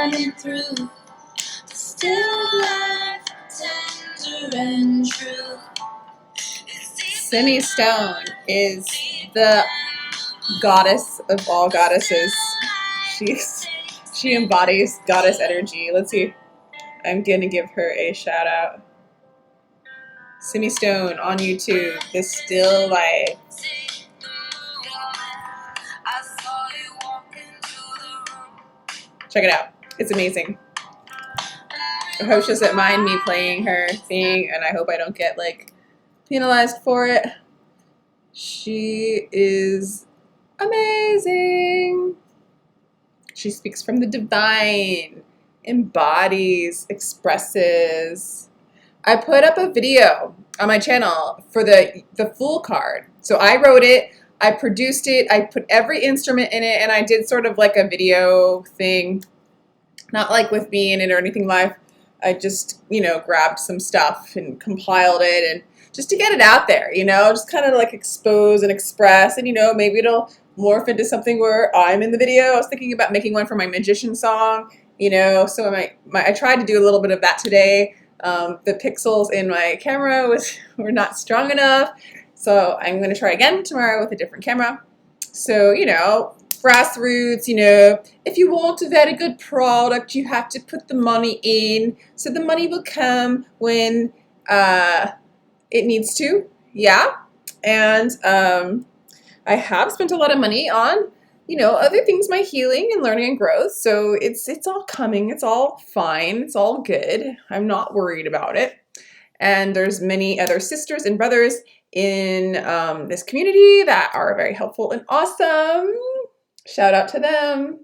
shining through, still life, tender and true. Simi Stone is the goddess of all goddesses. She embodies goddess energy. Let's see. I'm gonna give her a shout out. Simi Stone on YouTube, The Still Life. Check it out. It's amazing. I hope she doesn't mind me playing her thing, and I hope I don't get like penalized for it. She is amazing. She speaks from the divine, embodies, expresses. I put up a video on my channel for the Fool card. So I wrote it, I produced it, I put every instrument in it, and I did sort of like a video thing. Not like with me in it or anything live. I just, you know, grabbed some stuff and compiled it, and just to get it out there, you know, just kind of like expose and express, and, you know, maybe it'll morph into something where I'm in the video. I was thinking about making one for my magician song, you know, so I tried to do a little bit of that today. The pixels in my camera were not strong enough, so I'm going to try again tomorrow with a different camera. So, you know, grassroots, you know, if you want a very good product, you have to put the money in, so the money will come when it needs to. Yeah. And I have spent a lot of money on, you know, other things, my healing and learning and growth. So it's all coming. It's all fine. It's all good. I'm not worried about it. And there's many other sisters and brothers in this community that are very helpful and awesome. Shout out to them.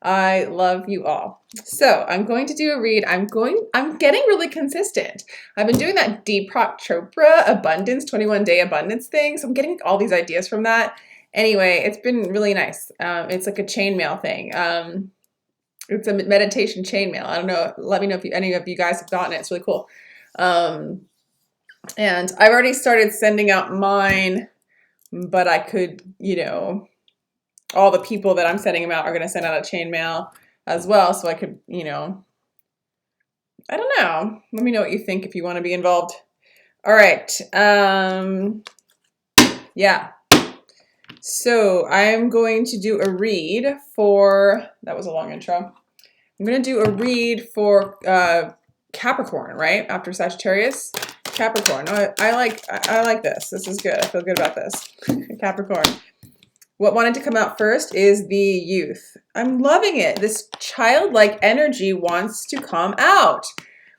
I love you all. So I'm going to do a read. I'm getting really consistent. I've been doing that Deepak Chopra abundance, 21-day abundance thing. So I'm getting all these ideas from that. Anyway, it's been really nice. It's like a chainmail thing. It's a meditation chainmail. I don't know. Let me know if any of you guys have gotten it. It's really cool. And I've already started sending out mine, but I could, you know, all the people that I'm sending them out are going to send out a chainmail as well. So I could, you know, I don't know. Let me know what you think if you want to be involved. All right. Yeah. So I'm going to do a read for, that was a long intro. I'm going to do a read for Capricorn, right? After Sagittarius. Capricorn. I like this. This is good. I feel good about this. Capricorn. What wanted to come out first is the youth. I'm loving it. This childlike energy wants to come out.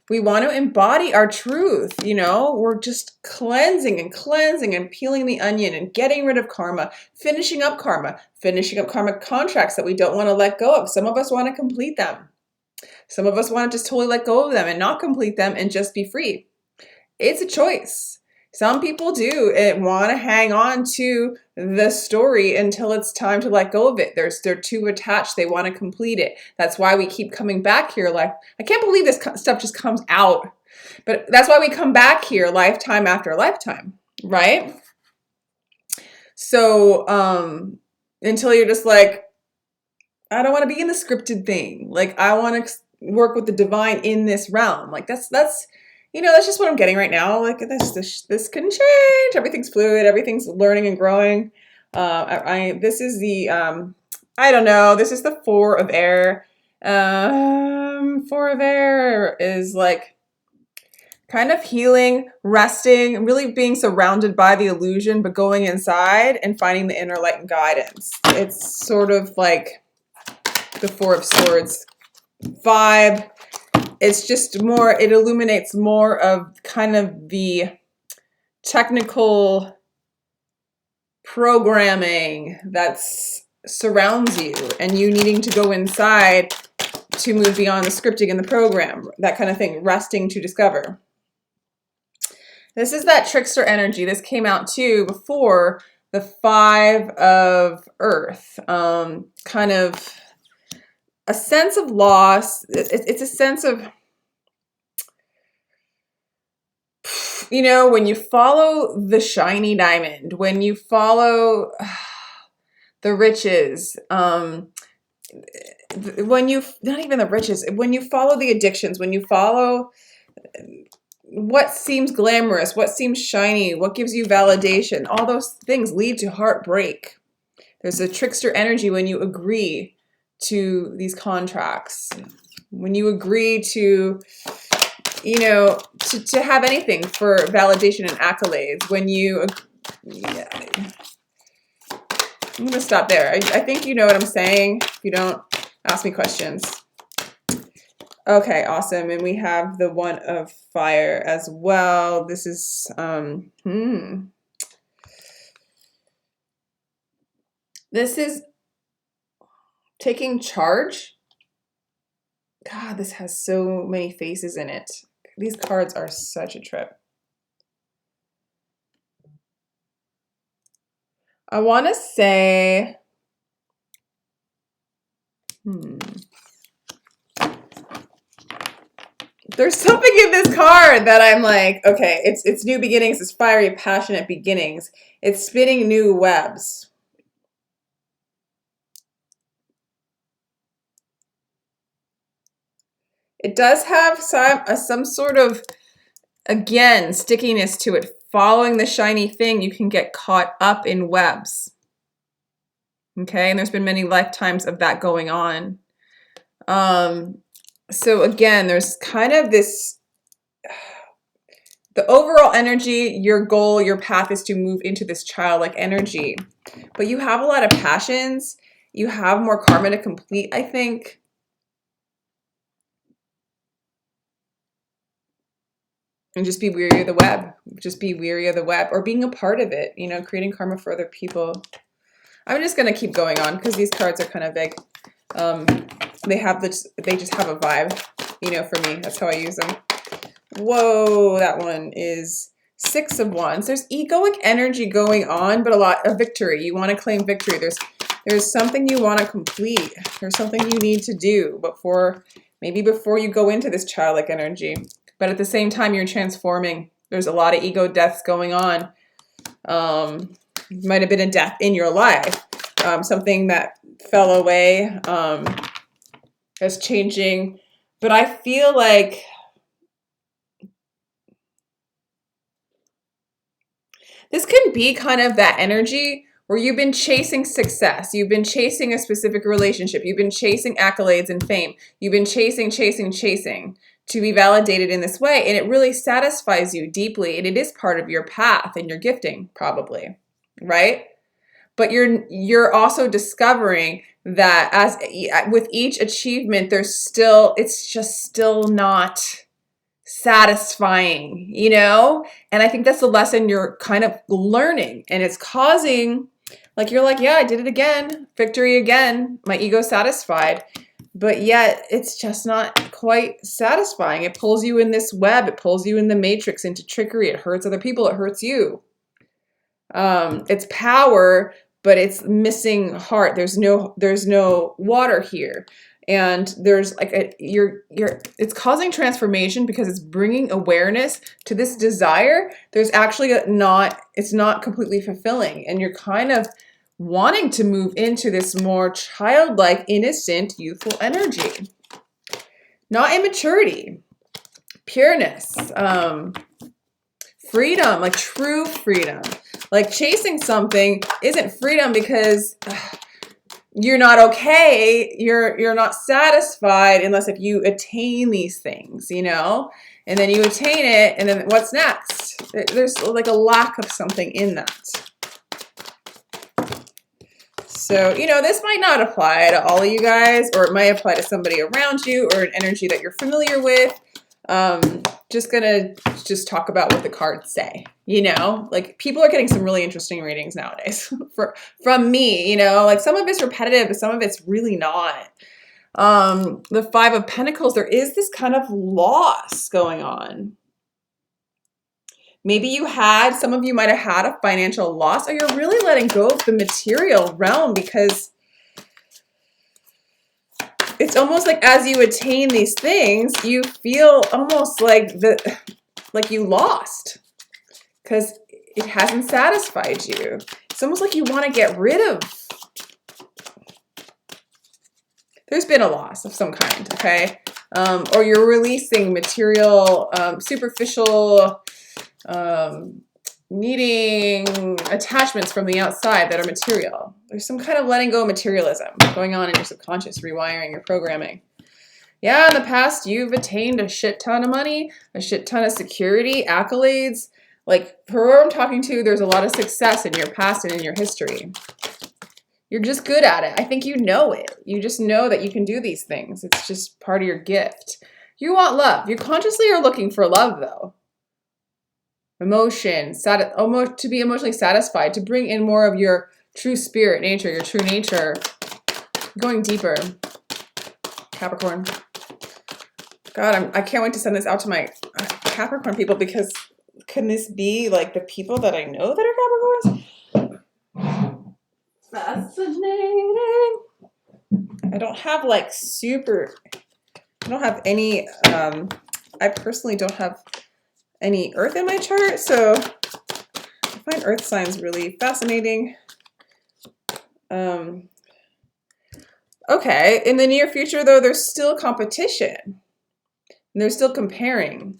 We want to embody our truth, you know? We're just cleansing and peeling the onion and getting rid of karma, finishing up karma contracts that we don't want to let go of. Some of us want to complete them. Some of us want to just totally let go of them and not complete them and just be free. It's a choice. Some people do want to hang on to the story until it's time to let go of it. They're too attached. They want to complete it. That's why we keep coming back here. Like, I can't believe this stuff just comes out. But that's why we come back here lifetime after lifetime, right? So until you're just like, I don't want to be in the scripted thing. Like, I want to work with the divine in this realm. Like, that's you know, that's just what I'm getting right now. Like, this can change. Everything's fluid. Everything's learning and growing. This is the, I don't know. This is the Four of Air. Four of Air is like kind of healing, resting, really being surrounded by the illusion, but going inside and finding the inner light and guidance. It's sort of like the Four of Swords vibe. It's just more, it illuminates more of kind of the technical programming that surrounds you and you needing to go inside to move beyond the scripting and the program, that kind of thing, resting to discover. This is that trickster energy. This came out too before the Five of Earth, kind of a sense of loss. It's a sense of, you know, when you follow the shiny diamond, when you follow the riches, when you, not even the riches, when you follow the addictions, when you follow what seems glamorous, what seems shiny, what gives you validation, all those things lead to heartbreak. There's a trickster energy when you agree to these contracts, when you agree to, you know, to have anything for validation and accolades, when you, yeah. I'm gonna stop there. I think you know what I'm saying. If you don't, ask me questions. Okay, awesome. And we have the one of fire as well. This is, this is taking charge. God, this has so many faces in it. These cards are such a trip. I want to say, there's something in this card that I'm like, okay, it's new beginnings, it's fiery, passionate beginnings. It's spinning new webs. It does have some sort of, again, stickiness to it. Following the shiny thing, you can get caught up in webs. Okay, and there's been many lifetimes of that going on. So again, there's kind of this, the overall energy, your goal, your path is to move into this childlike energy. But you have a lot of passions. You have more karma to complete, I think. And just be weary of the web. Just be weary of the web, or being a part of it, you know, creating karma for other people. I'm just going to keep going on because these cards are kind of vague. They just have a vibe, you know, for me. That's how I use them. Whoa, that one is Six of Wands. There's egoic energy going on, but a lot of victory. You want to claim victory. There's something you want to complete. There's something you need to do before you go into this childlike energy. But at the same time, you're transforming. There's a lot of ego deaths going on. Might have been a death in your life. Something that fell away is changing. But I feel like this can be kind of that energy where you've been chasing success. You've been chasing a specific relationship. You've been chasing accolades and fame. You've been chasing to be validated in this way. And it really satisfies you deeply. And it is part of your path and your gifting, probably, right? But you're also discovering that as with each achievement, it's just still not satisfying, you know? And I think that's the lesson you're kind of learning. And it's causing, like, you're like, yeah, I did it again. Victory again. My ego satisfied. But yet it's just not quite satisfying. It pulls you in this web. It pulls you in the matrix, into trickery. It hurts other people. It hurts you. It's power, but it's missing heart. There's no water here. And there's like it's causing transformation because it's bringing awareness to this desire. There's actually it's not completely fulfilling. And you're kind of wanting to move into this more childlike, innocent, youthful energy. Not immaturity, pureness, freedom, like true freedom. Like chasing something isn't freedom because you're not okay. You're not satisfied unless if you attain these things, you know? And then you attain it, and then what's next? There's like a lack of something in that. So, you know, this might not apply to all of you guys, or it might apply to somebody around you or an energy that you're familiar with. Just gonna talk about what the cards say, you know, like people are getting some really interesting readings nowadays from me, you know, like some of it's repetitive, but some of it's really not. The Five of Pentacles, there is this kind of loss going on. Maybe some of you might have had a financial loss, or you're really letting go of the material realm because it's almost like as you attain these things, you feel almost like you lost because it hasn't satisfied you. It's almost like you want to get rid of there's been a loss of some kind, okay? Or you're releasing material, superficial, needing attachments from the outside that are material. There's some kind of letting go of materialism going on in your subconscious, rewiring your programming. Yeah, in the past, you've attained a shit ton of money, a shit ton of security, accolades. Like, for where I'm talking to, there's a lot of success in your past and in your history. You're just good at it. I think you know it. You just know that you can do these things. It's just part of your gift. You want love. You consciously are looking for love, though. Emotion, to be emotionally satisfied, to bring in more of your true spirit nature, your true nature. Going deeper. Capricorn. God, I can't wait to send this out to my Capricorn people, because can this be like the people that I know that are Capricorns? Fascinating. I don't have like I don't have any, I personally don't have any earth in my chart, so I find earth signs really fascinating. Okay, in the near future though, there's still competition. And they're still comparing.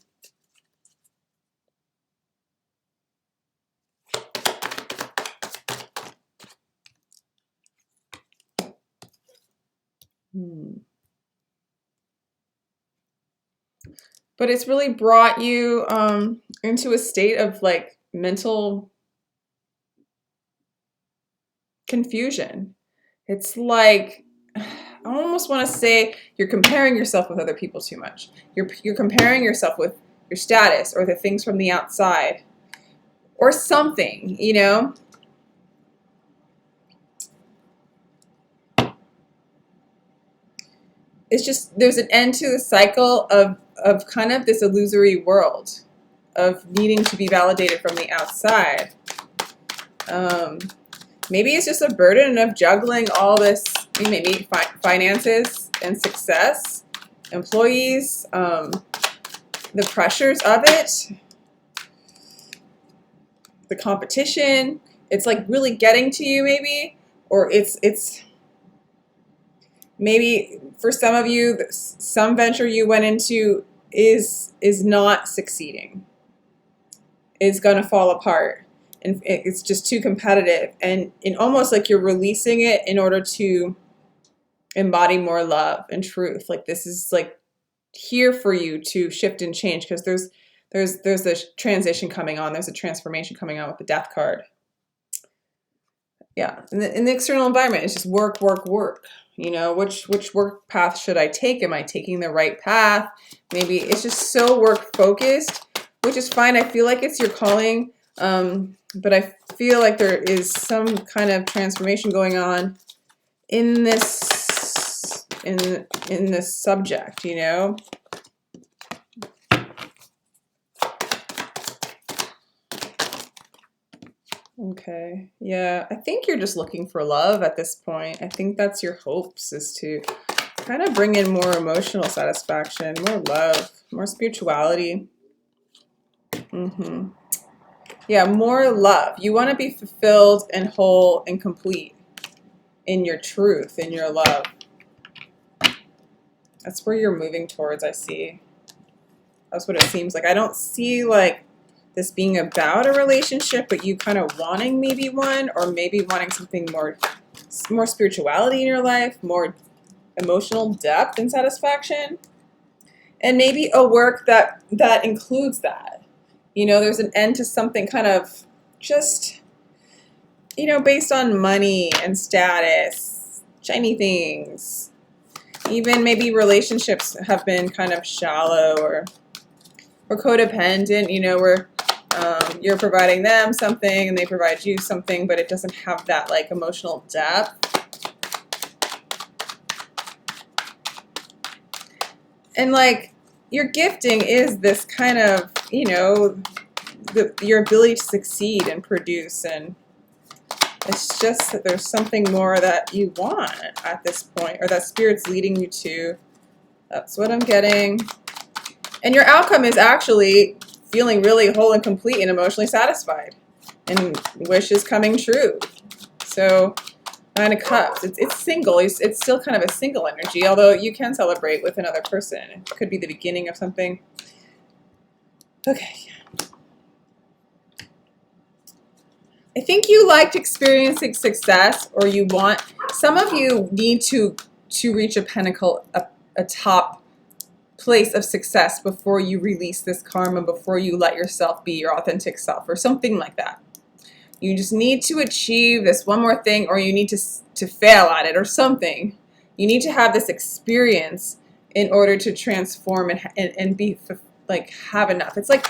But it's really brought you into a state of like mental confusion. It's like, I almost want to say you're comparing yourself with other people too much. You're comparing yourself with your status or the things from the outside or something, you know? It's just, there's an end to the cycle of kind of this illusory world of needing to be validated from the outside. Maybe it's just a burden of juggling all this, maybe finances and success, employees, the pressures of it, the competition. It's like really getting to you maybe, or it's maybe for some of you, some venture you went into is not succeeding, is going to fall apart. And it's just too competitive, and almost like you're releasing it in order to embody more love and truth. Like this is like here for you to shift and change, because there's a transition coming on. There's a transformation coming on with the death card. Yeah, in the external environment, it's just work, work, work. You know, which work path should I take? Am I taking the right path? Maybe it's just so work focused, which is fine. I feel like it's your calling. But I feel like there is some kind of transformation going on in this in this subject, you know. Okay, yeah, I think you're just looking for love at this point. I think that's your hopes, is to kind of bring in more emotional satisfaction, more love, more spirituality. Yeah, more love. You want to be fulfilled and whole and complete in your truth, in your love. That's where you're moving towards, I see. That's what it seems like. I don't see like this being about a relationship, but you kind of wanting maybe one, or maybe wanting something more spirituality in your life, more emotional depth and satisfaction. And maybe a work that includes that. You know, there's an end to something kind of just, you know, based on money and status, shiny things. Even maybe relationships have been kind of shallow or codependent, you know, where you're providing them something and they provide you something, but it doesn't have that like emotional depth. And like, your gifting is this kind of, you know, your ability to succeed and produce, and it's just that there's something more that you want at this point, or that spirit's leading you to. That's what I'm getting. And your outcome is actually feeling really whole and complete and emotionally satisfied, and wishes coming true. So Nine of Cups. It's single. It's still kind of a single energy, although you can celebrate with another person. It could be the beginning of something. Okay. I think you liked experiencing success, or you want, some of you need to reach a pinnacle, a top place of success before you release this karma, before you let yourself be your authentic self, or something like that. You just need to achieve this one more thing, or you need to fail at it, or something. You need to have this experience in order to transform and be like, have enough. It's like,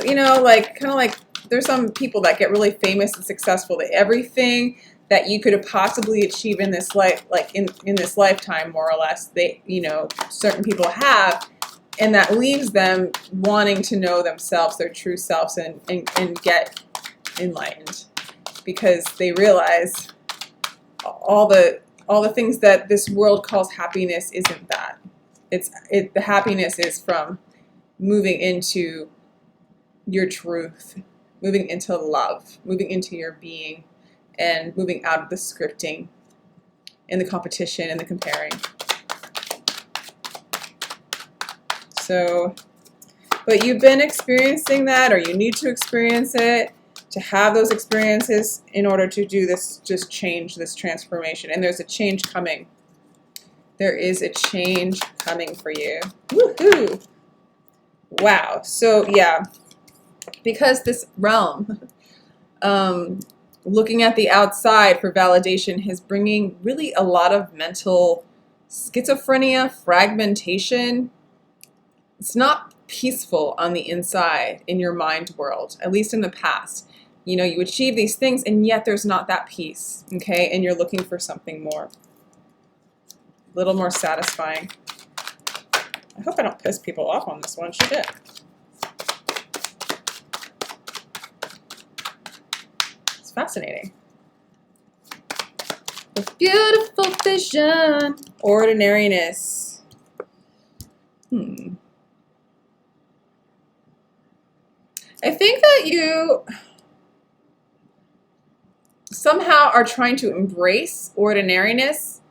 you know, like kind of like there's some people that get really famous and successful, that everything that you could have possibly achieved in this life, like in this lifetime, more or less, they, you know, certain people have, and that leaves them wanting to know themselves, their true selves, and get enlightened, because they realize all the things that this world calls happiness isn't that. The happiness is from moving into your truth, moving into love, moving into your being, and moving out of the scripting and the competition and the comparing. So, but you've been experiencing that, or you need to experience it, to have those experiences in order to do this, just change, this transformation. And there's a change coming. There is a change coming for you. Woohoo! Wow. So yeah, because this realm, looking at the outside for validation, is bringing really a lot of mental schizophrenia, fragmentation. It's not peaceful on the inside in your mind world, at least in the past. You know, you achieve these things and yet there's not that peace, okay? And you're looking for something more, a little more satisfying. I hope I don't piss people off on this one. She did. It's fascinating. A beautiful vision. Ordinariness. I think that you somehow are trying to embrace ordinariness.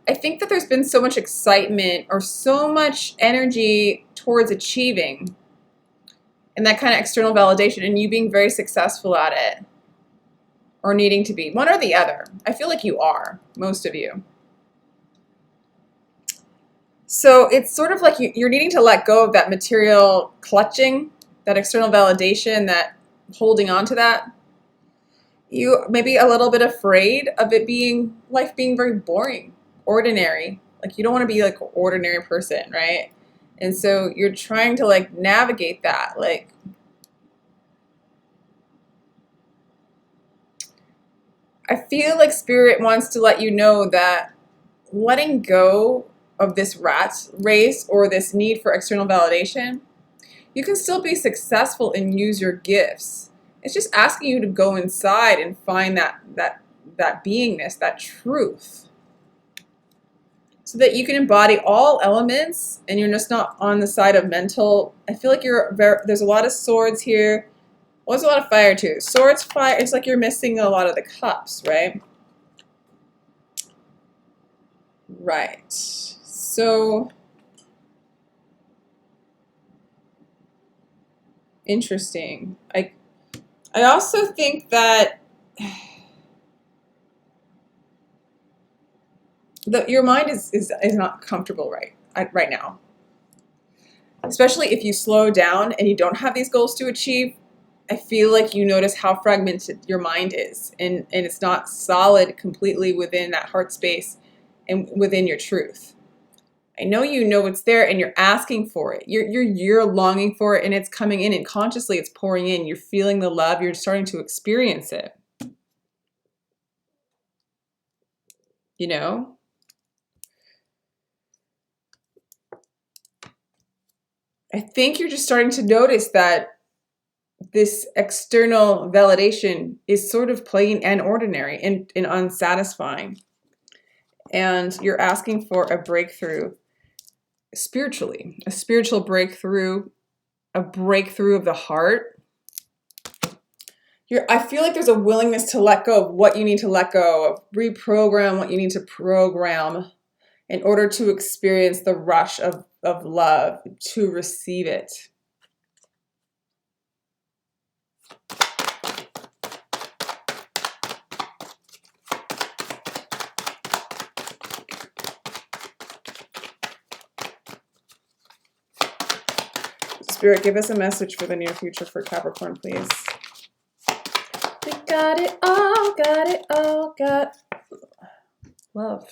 I think that there's been so much excitement or so much energy towards achieving and that kind of external validation, and you being very successful at it, or needing to be. One or the other. I feel like you are, most of you. So it's sort of like you're needing to let go of that material clutching, that external validation, that holding on to that. You may be a little bit afraid of it being, life being very boring, ordinary. Like you don't want to be like an ordinary person, right? And so you're trying to like navigate that. Like, I feel like Spirit wants to let you know that letting go of this rat race or this need for external validation, you can still be successful and use your gifts. It's just asking you to go inside and find that beingness, that truth, so that you can embody all elements and you're just not on the side of mental. I feel like there's a lot of swords here. Well, there's a lot of fire too. Swords, fire, it's like you're missing a lot of the cups, right? Right. So, interesting. I also think that your mind is not comfortable right now. Especially if you slow down and you don't have these goals to achieve, I feel like you notice how fragmented your mind is, and it's not solid completely within that heart space and within your truth. I know you know it's there and you're asking for it. You're longing for it, and it's coming in, and consciously it's pouring in. You're feeling the love. You're starting to experience it. You know? I think you're just starting to notice that this external validation is sort of plain and ordinary and unsatisfying. And you're asking for a breakthrough spiritually, a spiritual breakthrough, a breakthrough of the heart. I feel like there's a willingness to let go of what you need to let go of, reprogram what you need to program in order to experience the rush of love, to receive it. Spirit, give us a message for the near future for Capricorn, please. We got it all, got love.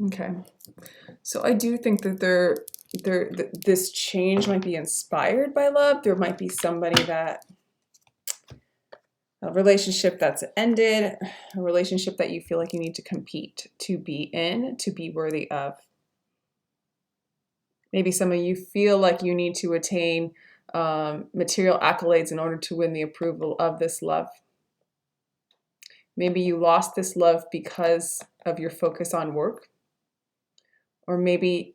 Okay. So I do think that this change might be inspired by love. There might be somebody that, a relationship that's ended, a relationship that you feel like you need to compete to be in, to be worthy of. Maybe some of you feel like you need to attain material accolades in order to win the approval of this love. Maybe you lost this love because of your focus on work. Or maybe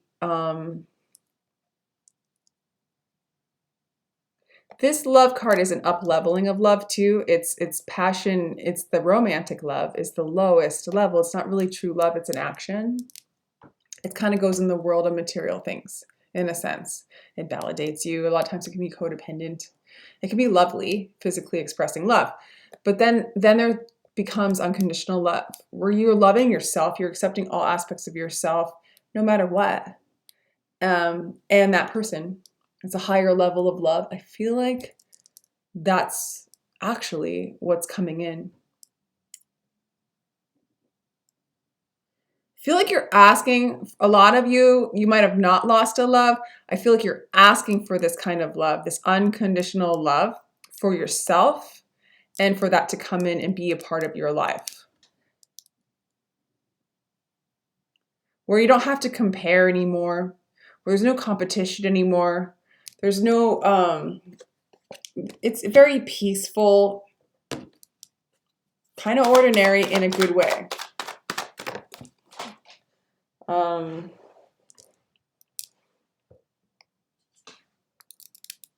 this love card is an up-leveling of love too. It's passion. It's the romantic love is the lowest level. It's not really true love. It's an action. It kind of goes in the world of material things, in a sense. It validates you. A lot of times it can be codependent. It can be lovely, physically expressing love. But then there becomes unconditional love, where you're loving yourself. You're accepting all aspects of yourself, no matter what. And that person, it's a higher level of love. I feel like that's actually what's coming in. I feel like you're asking, a lot of you might have not lost a love. I feel like you're asking for this kind of love, this unconditional love for yourself, and for that to come in and be a part of your life. Where you don't have to compare anymore, where there's no competition anymore. There's no, it's very peaceful, kind of ordinary in a good way.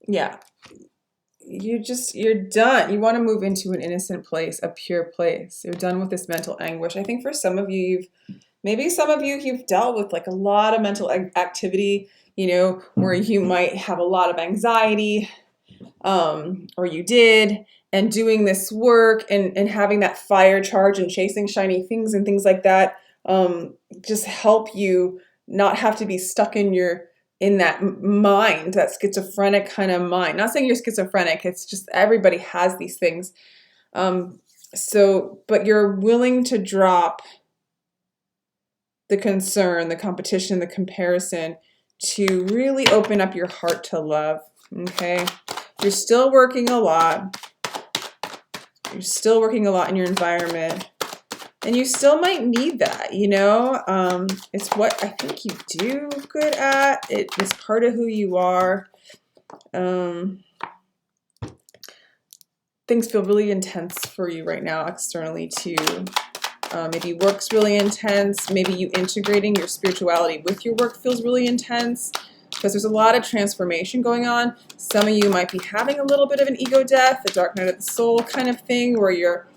Yeah, you're done. You want to move into an innocent place, a pure place. You're done with this mental anguish. I think for some of you, you've dealt with like a lot of mental activity, where you might have a lot of anxiety, or you did, and doing this work and having that fire charge and chasing shiny things and things like that, just help you not have to be stuck in that mind, that schizophrenic kind of mind. Not saying you're schizophrenic, it's just everybody has these things. But you're willing to drop the concern, the competition, the comparison, to really open up your heart to love, okay? You're still working a lot. You're still working a lot in your environment. And you still might need that, It's what I think you do good at. It's part of who you are. Things feel really intense for you right now externally too. Maybe work's really intense. Maybe you integrating your spirituality with your work feels really intense, because there's a lot of transformation going on. Some of you might be having a little bit of an ego death, a dark night of the soul kind of thing, where you're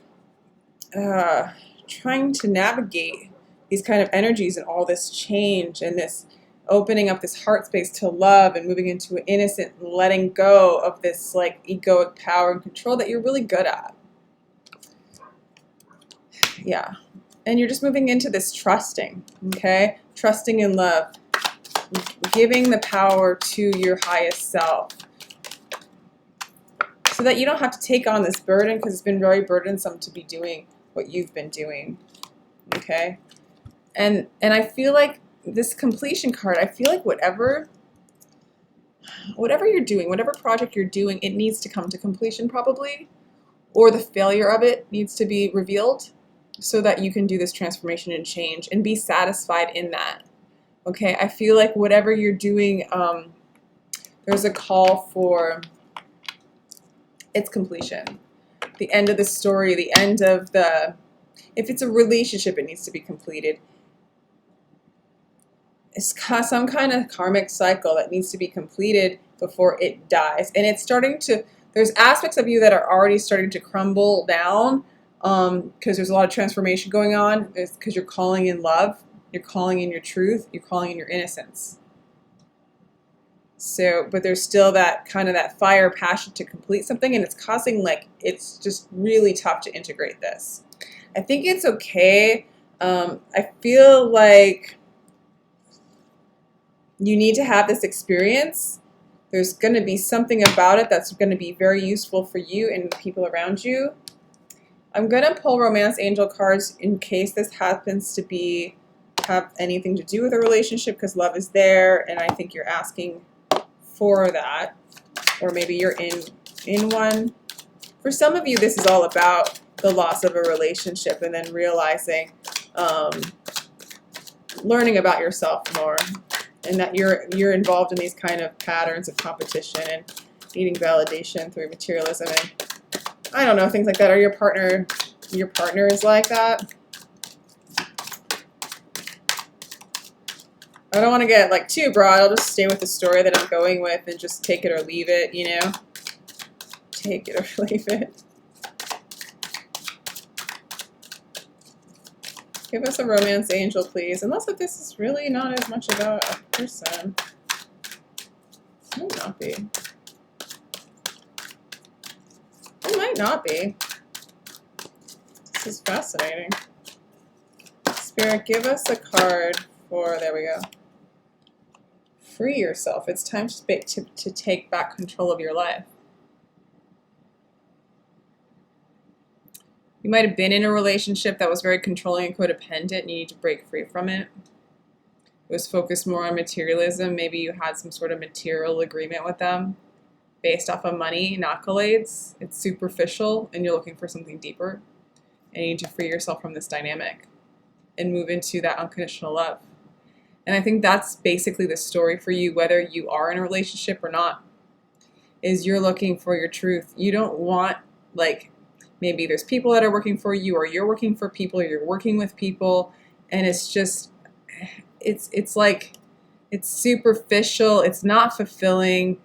trying to navigate these kind of energies and all this change and this opening up this heart space to love and moving into an innocent letting go of this like egoic power and control that you're really good at. Yeah. And you're just moving into this trusting, okay? Trusting in love, giving the power to your highest self, so that you don't have to take on this burden, because it's been very burdensome to be doing what you've been doing, okay? And I feel like this completion card, I feel like whatever you're doing, whatever project you're doing, it needs to come to completion probably, or the failure of it needs to be revealed, so that you can do this transformation and change and be satisfied in that, okay? I feel like whatever you're doing, there's a call for its completion. The end of the story, the end of if it's a relationship, it needs to be completed. It's some kind of karmic cycle that needs to be completed before it dies. And it's starting to, there's aspects of you that are already starting to crumble down because there's a lot of transformation going on. It's because you're calling in love, you're calling in your truth, you're calling in your innocence. So, but there's still that kind of that fire passion to complete something, and it's causing, like, it's just really tough to integrate this. I think it's okay. I feel like you need to have this experience. There's going to be something about it that's going to be very useful for you and the people around you. I'm going to pull romance angel cards in case this happens to have anything to do with a relationship, because love is there, and I think you're asking for that, or maybe you're in one. For some of you, this is all about the loss of a relationship and then realizing, learning about yourself more, and that you're involved in these kind of patterns of competition and needing validation through materialism and I don't know, things like that. Or your partner is like that. I don't want to get like too broad. I'll just stay with the story that I'm going with and just take it or leave it, you know? Take it or leave it. Give us a romance angel, please. Unless if this is really not as much about a person. It might not be. It might not be. This is fascinating. Spirit, give us a card for, there we go. Free yourself. It's time to take back control of your life. You might have been in a relationship that was very controlling and codependent, and you need to break free from it. It was focused more on materialism. Maybe you had some sort of material agreement with them based off of money and accolades. It's superficial, and you're looking for something deeper. And you need to free yourself from this dynamic and move into that unconditional love. And I think that's basically the story for you, whether you are in a relationship or not, is you're looking for your truth. You don't want, like, maybe there's people that are working for you, or you're working for people, or you're working with people, and it's just, it's like, it's superficial, it's not fulfilling,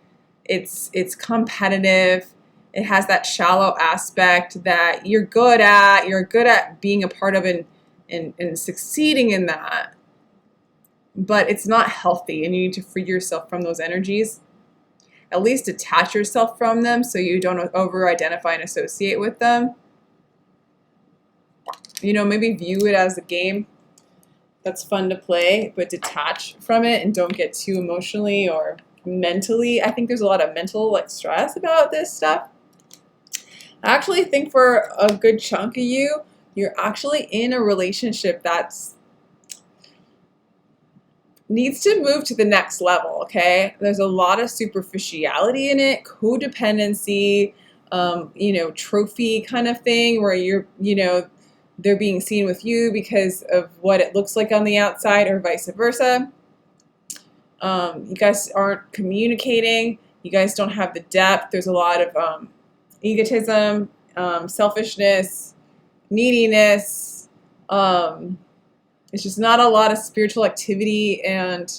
it's competitive, it has that shallow aspect that you're good at being a part of and succeeding in that, but it's not healthy, and you need to free yourself from those energies. At least detach yourself from them so you don't over-identify and associate with them. You know, maybe view it as a game that's fun to play, but detach from it and don't get too emotionally or mentally. I think there's a lot of mental like stress about this stuff. I actually think for a good chunk of you, you're actually in a relationship that's needs to move to the next level, okay? There's a lot of superficiality in it, codependency, you know, trophy kind of thing where you're, you know, they're being seen with you because of what it looks like on the outside or vice versa. You guys aren't communicating. You guys don't have the depth. There's a lot of egotism, selfishness, neediness, it's just not a lot of spiritual activity and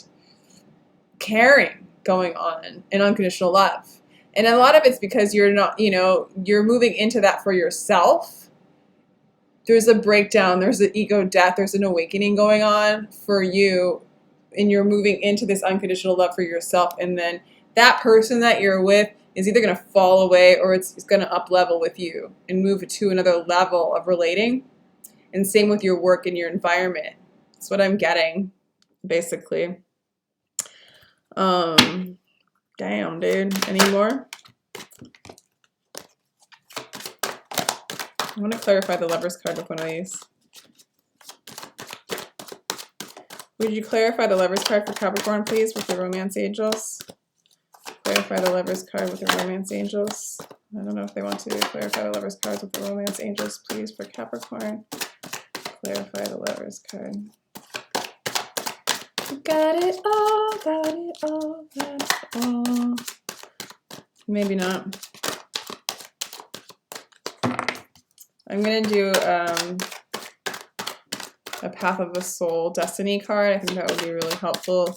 caring going on in unconditional love. And a lot of it's because you're not, you know, you're moving into that for yourself. There's a breakdown, there's an ego death, there's an awakening going on for you, and you're moving into this unconditional love for yourself. And then that person that you're with is either going to fall away or it's going to up level with you and move to another level of relating. And same with your work and your environment. That's what I'm getting, basically. Damn, dude. Any more? I want to clarify the Lover's card with one of these. Would you clarify the Lover's card for Capricorn, please, with the Romance Angels? Clarify the Lover's card with the Romance Angels. I don't know if they want to clarify the Lover's cards with the Romance Angels, please, for Capricorn. Clarify the Lover's card. Got it all, got it all, got it all. Maybe not. I'm going to do a Path of the Soul Destiny card. I think that would be really helpful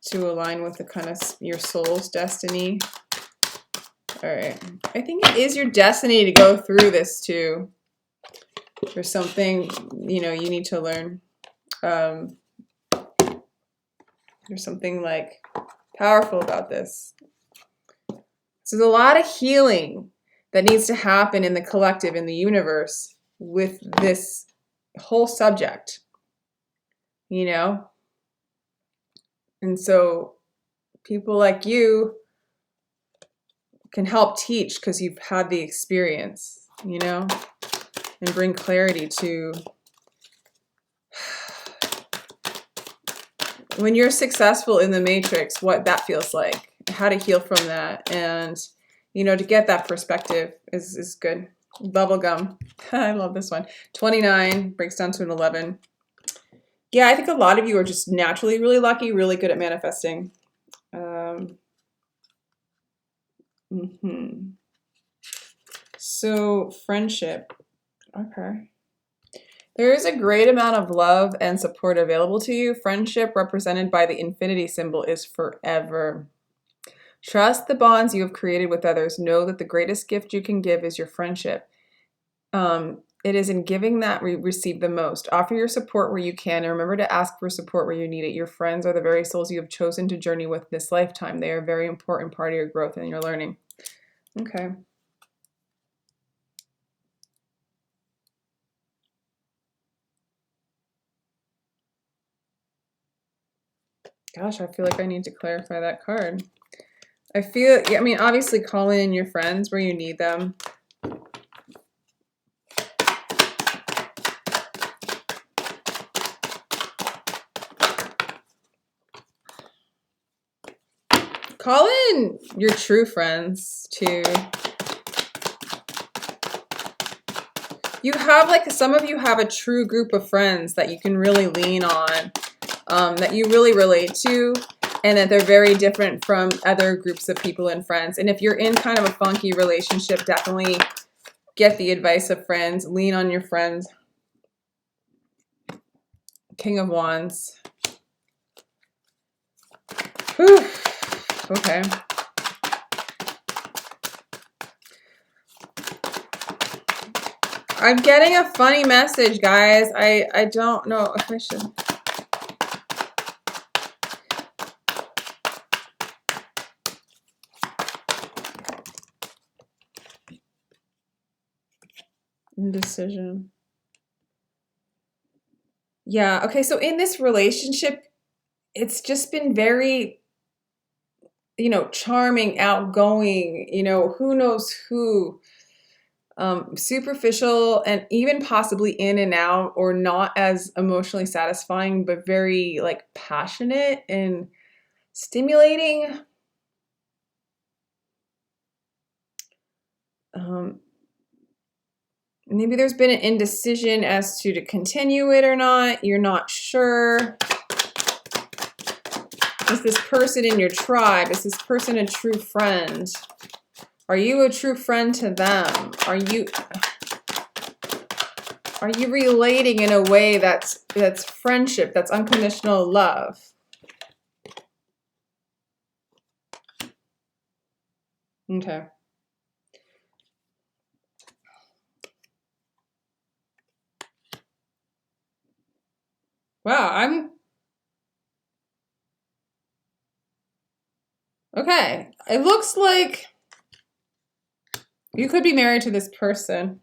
to align with the kind of your soul's destiny. All right. I think it is your destiny to go through this too. There's something, you know, you need to learn. There's something like powerful about this. So there's a lot of healing that needs to happen in the collective, in the universe, with this whole subject, you know? And so people like you can help teach because you've had the experience, you know, and bring clarity to when you're successful in the matrix, what that feels like, how to heal from that. And, you know, to get that perspective is good. Bubblegum. I love this one. 29 breaks down to an 11. Yeah, I think a lot of you are just naturally really lucky, really good at manifesting. So friendship. Okay. There is a great amount of love and support available to you. Friendship, represented by the infinity symbol, is forever. Trust the bonds you have created with others. Know that the greatest gift you can give is your friendship. It is in giving that we receive the most. Offer your support where you can, and remember to ask for support where you need it. Your friends are the very souls you have chosen to journey with this lifetime. They are a very important part of your growth and your learning. Okay. Gosh, I feel like I need to clarify that card. I mean, obviously call in your friends where you need them. Call in your true friends too. You have some of you have a true group of friends that you can really lean on, that you really relate to, and that they're very different from other groups of people and friends. And if you're in kind of a funky relationship, definitely get the advice of friends, lean on your friends. King of Wands. Whew. Okay. I'm getting a funny message, guys. I don't know if I should. Indecision. Yeah, okay, so in this relationship, it's just been very, you know, charming, outgoing, you know, who knows who, superficial, and even possibly in and out, or not as emotionally satisfying, but very like passionate and stimulating. Maybe there's been an indecision as to continue it or not. You're not sure. Is this person in your tribe? Is this person a true friend? Are you a true friend to them? Are you relating in a way that's friendship, that's unconditional love? Okay. Wow, okay. It looks like you could be married to this person.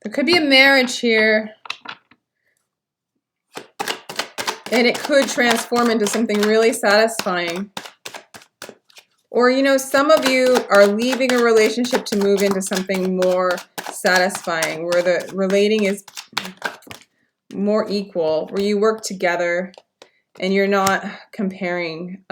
There could be a marriage here. And it could transform into something really satisfying. Or, you know, some of you are leaving a relationship to move into something more satisfying, where the relating is more equal, where you work together and you're not comparing.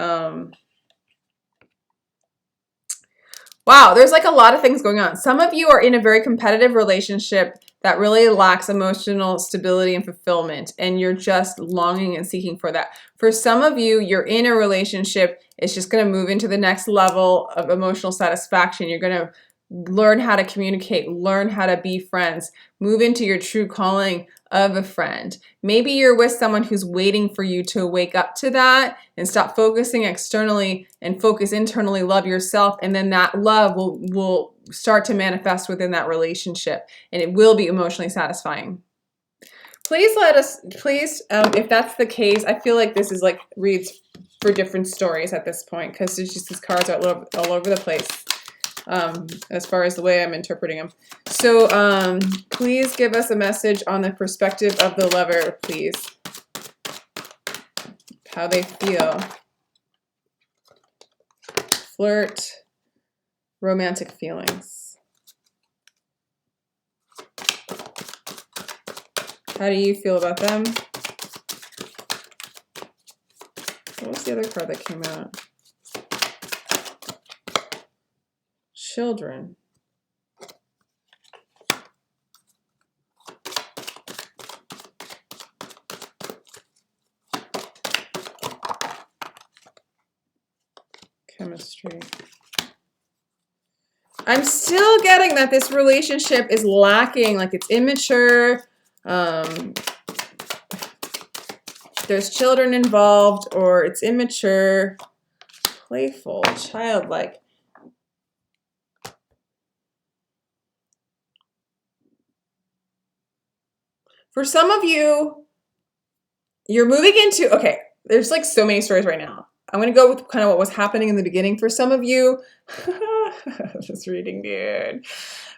Wow, there's like a lot of things going on. Some of you are in a very competitive relationship that really lacks emotional stability and fulfillment, and you're just longing and seeking for that. For some of you, you're in a relationship, it's just going to move into the next level of emotional satisfaction. You're going to learn how to communicate, learn how to be friends, move into your true calling of a friend. Maybe you're with someone who's waiting for you to wake up to that and stop focusing externally and focus internally, love yourself, and then that love will start to manifest within that relationship, and it will be emotionally satisfying. Please let us, if that's the case, I feel like this is like reads for different stories at this point, because it's just these cards are all over the place as far as the way I'm interpreting them. So please give us a message on the perspective of the lover, please. How they feel. Flirt, romantic feelings. How do you feel about them? What was the other card that came out? Children. Chemistry. I'm still getting that this relationship is lacking, like it's immature. There's children involved, or it's immature, playful, childlike. For some of you, you're moving into, okay, there's like so many stories right now. I'm going to go with kind of what was happening in the beginning. For some of you, this reading, dude.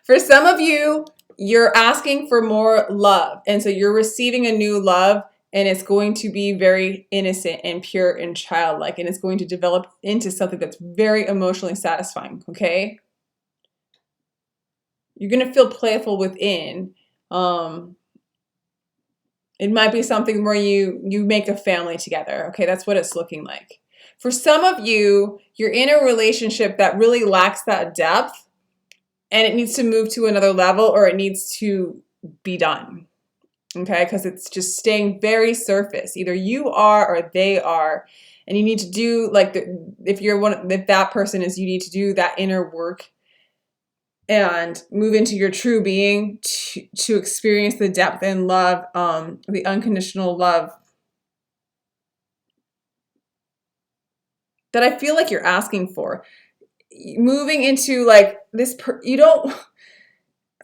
For some of you, you're asking for more love. And so you're receiving a new love, and it's going to be very innocent and pure and childlike. And it's going to develop into something that's very emotionally satisfying, okay? You're going to feel playful within. It might be something where you make a family together, okay? That's what it's looking like. For some of you, you're in a relationship that really lacks that depth, and it needs to move to another level, or it needs to be done, okay? Because it's just staying very surface. Either you are or they are, and you need to do, like, if that person is, you need to do that inner work and move into your true being to experience the depth and love, the unconditional love that I feel like you're asking for. Moving into like this,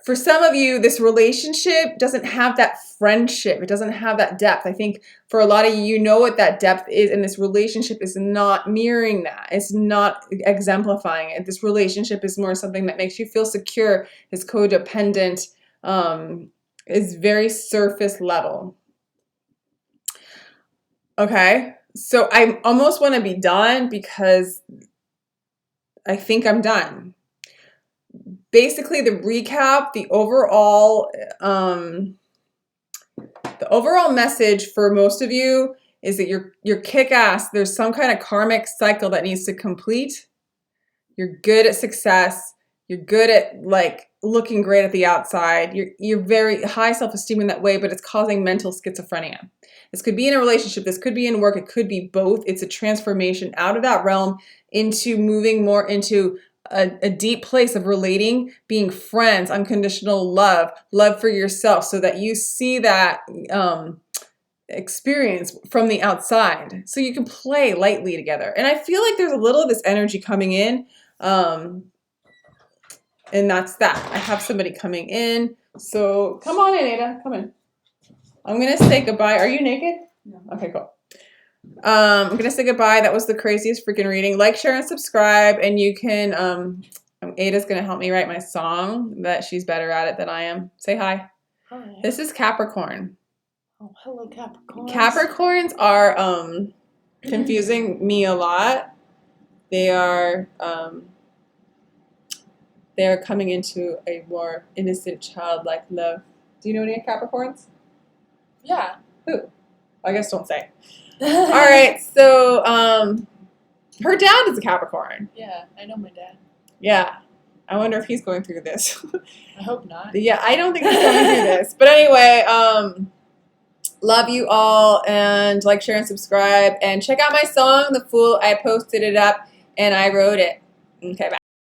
for some of you, this relationship doesn't have that friendship. It doesn't have that depth. I think for a lot of you, you know what that depth is, and this relationship is not mirroring that. It's not exemplifying it. This relationship is more something that makes you feel secure, is codependent, is very surface level. Okay, so I almost want to be done because I think I'm done. Basically, the recap, the overall message for most of you is that you're kick-ass. There's some kind of karmic cycle that needs to complete. You're good at success. You're good at like looking great at the outside. You're very high self-esteem in that way, but it's causing mental schizophrenia. This could be in a relationship. This could be in work. It could be both. It's a transformation out of that realm into moving more into a deep place of relating, being friends, unconditional love, love for yourself, so that you see that experience from the outside, so you can play lightly together. And I feel like there's a little of this energy coming in, and that's that. I have somebody coming in, so come on in, Ada, come in. I'm gonna say goodbye. Are you naked? No. Okay, cool. I'm going to say goodbye. That was the craziest freaking reading. Like, share, and subscribe. And you can, Ada's going to help me write my song, that she's better at it than I am. Say hi. Hi. This is Capricorn. Oh, hello, Capricorns. Capricorns are confusing me a lot. They are coming into a more innocent, childlike love. Do you know any Capricorns? Yeah. Who? I guess don't say. All right, so her dad is a Capricorn. Yeah, I know my dad. Yeah, I wonder if he's going through this. I hope not. Yeah, I don't think he's going through this. But anyway, love you all, and like, share, and subscribe, and check out my song, The Fool. I posted it up and I wrote it. Okay, bye.